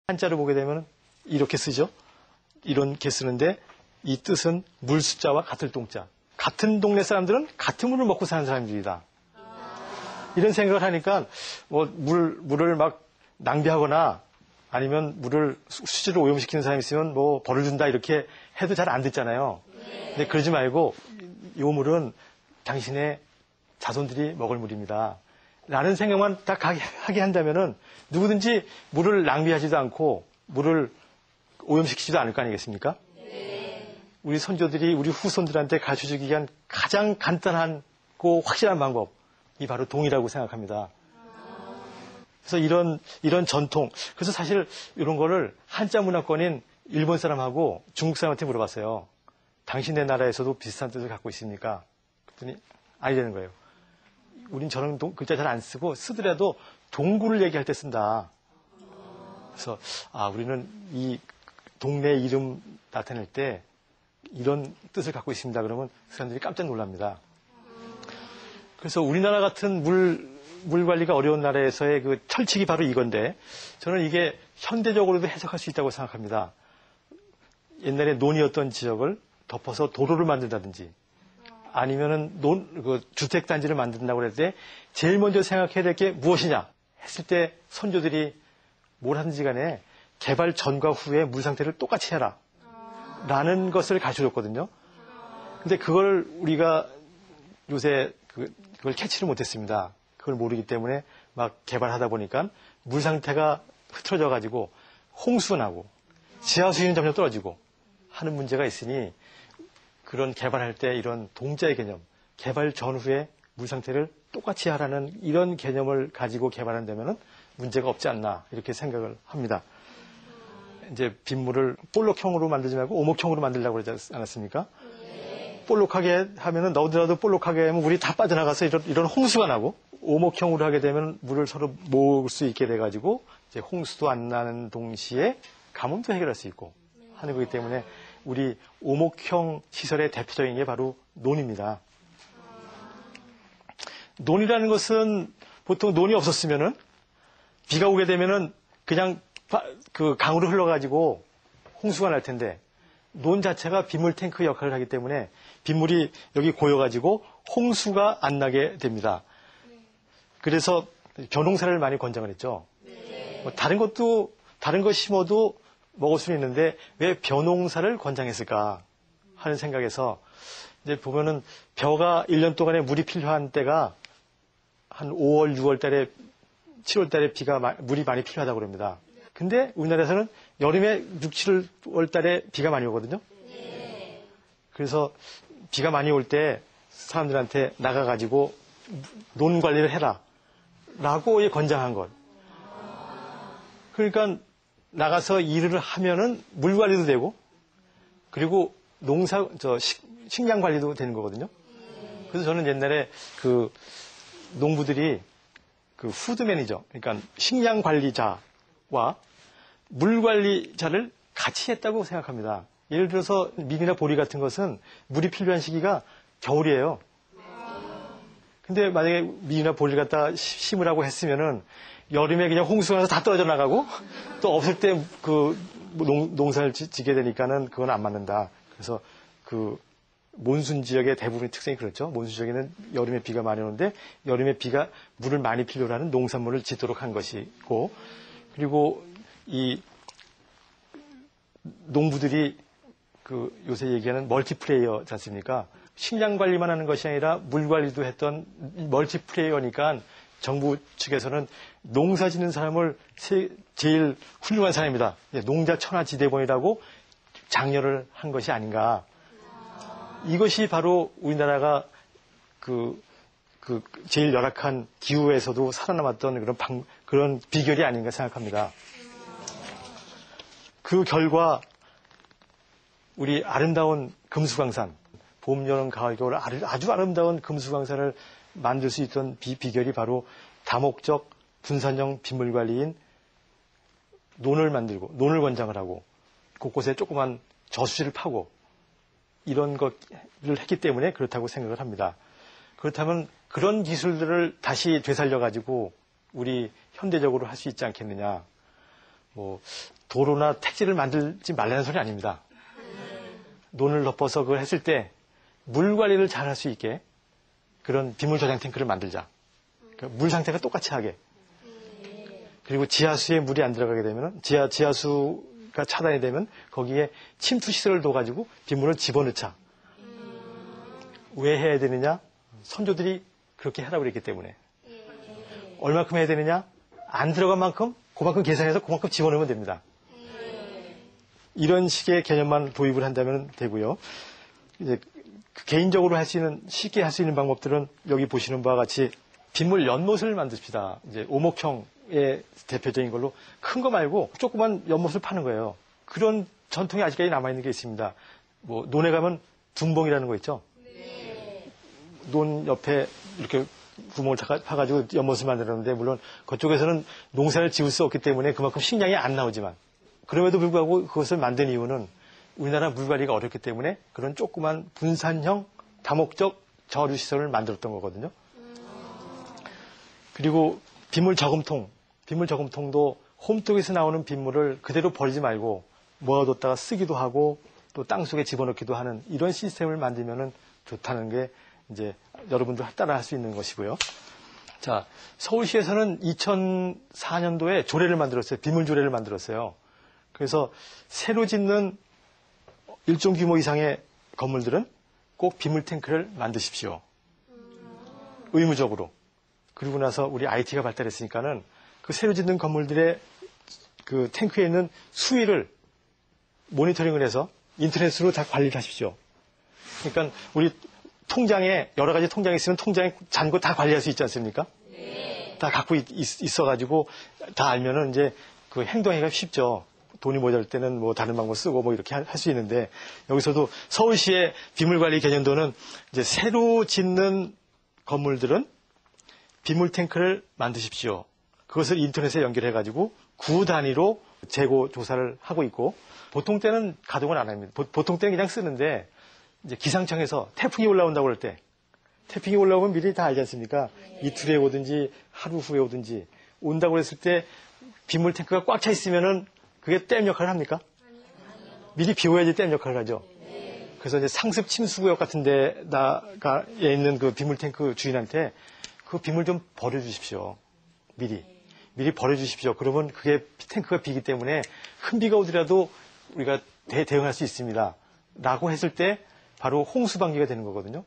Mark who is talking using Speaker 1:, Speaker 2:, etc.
Speaker 1: 한자를 보게 되면 이렇게 쓰죠. 이렇게 쓰는데 이 뜻은 물 숫자와 같을 동자. 같은 동네 사람들은 같은 물을 먹고 사는 사람들이다. 이런 생각을 하니까 물을 막 낭비하거나 아니면 물을 수질을 오염시키는 사람이 있으면 벌을 준다 이렇게 해도 잘 안 듣잖아요. 근데 그러지 말고 이 물은 당신의 자손들이 먹을 물입니다. 라는 생각만 딱 하게 한다면은 누구든지 물을 낭비하지도 않고 물을 오염시키지도 않을 거 아니겠습니까? 우리 선조들이 우리 후손들한테 가르쳐주기 위한 가장 간단하고 확실한 방법이 바로 동이라고 생각합니다. 그래서 이런 전통, 그래서 사실 이런 거를 한자 문화권인 일본 사람하고 중국 사람한테 물어봤어요. 당신네 나라에서도 비슷한 뜻을 갖고 있습니까? 그랬더니 아니라는 거예요. 우린 저런 글자 잘 안 쓰고 쓰더라도 동구를 얘기할 때 쓴다. 그래서 우리는 이 동네 이름 나타낼 때 이런 뜻을 갖고 있습니다. 그러면 그 사람들이 깜짝 놀랍니다. 그래서 우리나라 같은 물 관리가 어려운 나라에서의 그 철칙이 바로 이건데 저는 이게 현대적으로도 해석할 수 있다고 생각합니다. 옛날에 논이었던 지역을 덮어서 도로를 만든다든지 아니면은 주택단지를 만든다고 할 때 제일 먼저 생각해야 될 게 무엇이냐 했을 때 선조들이 뭘 하든지 간에 개발 전과 후에 물 상태를 똑같이 해라 라는 것을 가르쳐줬거든요. 근데 그걸 우리가 요새 그걸 캐치를 못했습니다. 그걸 모르기 때문에 막 개발하다 보니까 물 상태가 흐트러져 가지고 홍수가 나고 지하 수위는 점점 떨어지고 하는 문제가 있으니 그런 개발할 때 이런 동자의 개념, 개발 전후에 물 상태를 똑같이 하라는 이런 개념을 가지고 개발한다면 문제가 없지 않나 이렇게 생각을 합니다. 이제 빗물을 볼록형으로 만들지 말고 오목형으로 만들려고 그러지 않았습니까? 볼록하게 하면은 너도나도 볼록하게 하면 물이 다 빠져나가서 이런 홍수가 나고 오목형으로 하게 되면 물을 서로 모을 수 있게 돼가지고 이제 홍수도 안 나는 동시에 가뭄도 해결할 수 있고 하는 거기 때문에 우리 오목형 시설의 대표적인 게 바로 논입니다. 논이라는 것은 보통 논이 없었으면은 비가 오게 되면은 그냥 그 강으로 흘러가지고 홍수가 날 텐데 논 자체가 빗물 탱크 역할을 하기 때문에 빗물이 여기 고여가지고 홍수가 안 나게 됩니다. 그래서 벼농사를 많이 권장을 했죠. 다른 거 심어도 먹을 수는 있는데 왜 벼농사를 권장했을까 하는 생각에서 이제 보면은 벼가 1년 동안에 물이 필요한 때가 한 5월, 6월 달에 7월 달에 물이 많이 필요하다고 그럽니다. 근데 우리나라에서는 여름에 6, 7월 달에 비가 많이 오거든요. 그래서 비가 많이 올 때 사람들한테 나가가지고 논 관리를 해라 라고 권장한 것. 그러니까 나가서 일을 하면은 물 관리도 되고 그리고 식량 관리도 되는 거거든요. 그래서 저는 옛날에 그 농부들이 그 푸드 매니저, 그러니까 식량 관리자와 물 관리자를 같이 했다고 생각합니다. 예를 들어서 밀이나 보리 같은 것은 물이 필요한 시기가 겨울이에요. 근데 만약에 밀이나 보리를 갖다 심으라고 했으면은 여름에 그냥 홍수가 나서 다 떨어져 나가고 또 없을 때 농사를 짓게 되니까는 그건 안 맞는다. 그래서 그 몬순 지역의 대부분의 특성이 그렇죠. 몬순 지역에는 여름에 비가 많이 오는데 여름에 물을 많이 필요로 하는 농산물을 짓도록 한 것이고 그리고 이 농부들이 요새 얘기하는 멀티플레이어지 않습니까? 식량 관리만 하는 것이 아니라 물 관리도 했던 멀티플레이어니까 정부 측에서는 농사 짓는 사람을 제일 훌륭한 사람이다. 농자 천하지대본이라고 장려를 한 것이 아닌가. 이것이 바로 우리나라가 제일 열악한 기후에서도 살아남았던 그런 비결이 아닌가 생각합니다. 그 결과 우리 아름다운 금수강산, 봄, 여름, 가을, 겨울 아주 아름다운 금수강산을 만들 수 있던 비결이 바로 다목적 분산형 빗물 관리인 논을 만들고 논을 권장을 하고 곳곳에 조그만 저수지를 파고 이런 것을 했기 때문에 그렇다고 생각을 합니다. 그렇다면 그런 기술들을 다시 되살려가지고 우리 현대적으로 할 수 있지 않겠느냐. 뭐 도로나 택지를 만들지 말라는 소리 아닙니다. 논을 덮어서 그걸 했을 때 물 관리를 잘 할 수 있게 그런 빗물 저장 탱크를 만들자. 그러니까 물 상태가 똑같이 하게. 그리고 지하수에 물이 안 들어가게 되면 지하수가 차단이 되면 거기에 침투 시설을 둬가지고 빗물을 집어넣자. 왜 해야 되느냐? 선조들이 그렇게 하라고 그랬기 때문에. 얼마큼 해야 되느냐? 안 들어간 만큼 그만큼 계산해서 그만큼 집어넣으면 됩니다. 이런 식의 개념만 도입을 한다면 되고요. 이제 개인적으로 할 수 있는 쉽게 할 수 있는 방법들은 여기 보시는 바와 같이 빗물 연못을 만듭시다. 이제 오목형의 대표적인 걸로 큰 거 말고 조그만 연못을 파는 거예요. 그런 전통이 아직까지 남아있는 게 있습니다. 뭐 논에 가면 둔봉이라는 거 있죠. 논 옆에 이렇게 구멍을 파가지고 연못을 만들었는데 물론 그쪽에서는 농사를 지을 수 없기 때문에 그만큼 식량이 안 나오지만 그럼에도 불구하고 그것을 만든 이유는 우리나라 물관리가 어렵기 때문에 그런 조그만 분산형 다목적 저류시설을 만들었던 거거든요. 그리고 빗물 저금통도 홈톡에서 나오는 빗물을 그대로 버리지 말고 모아뒀다가 쓰기도 하고 또 땅속에 집어넣기도 하는 이런 시스템을 만들면은 좋다는 게 이제 여러분도 따라 할 수 있는 것이고요. 자, 서울시에서는 2004년도에 조례를 만들었어요. 빗물 조례를 만들었어요. 그래서 새로 짓는 일정 규모 이상의 건물들은 꼭 빗물 탱크를 만드십시오. 의무적으로. 그리고 나서 우리 IT가 발달했으니까는 그 새로 짓는 건물들의 그 탱크에 있는 수위를 모니터링을 해서 인터넷으로 다 관리를 하십시오. 그러니까 우리 통장에 여러 가지 통장이 있으면 통장에 잔고 다 관리할 수 있지 않습니까? 네. 다 갖고 있어가지고 다 알면은 이제 그 행동하기가 쉽죠. 돈이 모자랄 때는 뭐 다른 방법 쓰고 뭐 이렇게 할 수 있는데 여기서도 서울시의 빗물 관리 개념도는 이제 새로 짓는 건물들은 빗물 탱크를 만드십시오. 그것을 인터넷에 연결해가지고 구 단위로 재고 조사를 하고 있고 보통 때는 가동을 안 합니다. 보통 때는 그냥 쓰는데 이제 기상청에서 태풍이 올라온다고 그럴 때 태풍이 올라오면 미리 다 알지 않습니까? 이틀에 오든지 하루 후에 오든지 온다고 그랬을 때 빗물 탱크가 꽉 차 있으면은 그게 댐 역할을 합니까? 미리 비워야지 댐 역할을 하죠. 그래서 이제 상습 침수구역 같은 데다가 있는 그 빗물 탱크 주인한테 그 빗물 좀 버려주십시오. 미리 버려주십시오. 그러면 그게 탱크가 비기 때문에 큰 비가 오더라도 우리가 대응할 수 있습니다. 라고 했을 때 바로 홍수 방지가 되는 거거든요.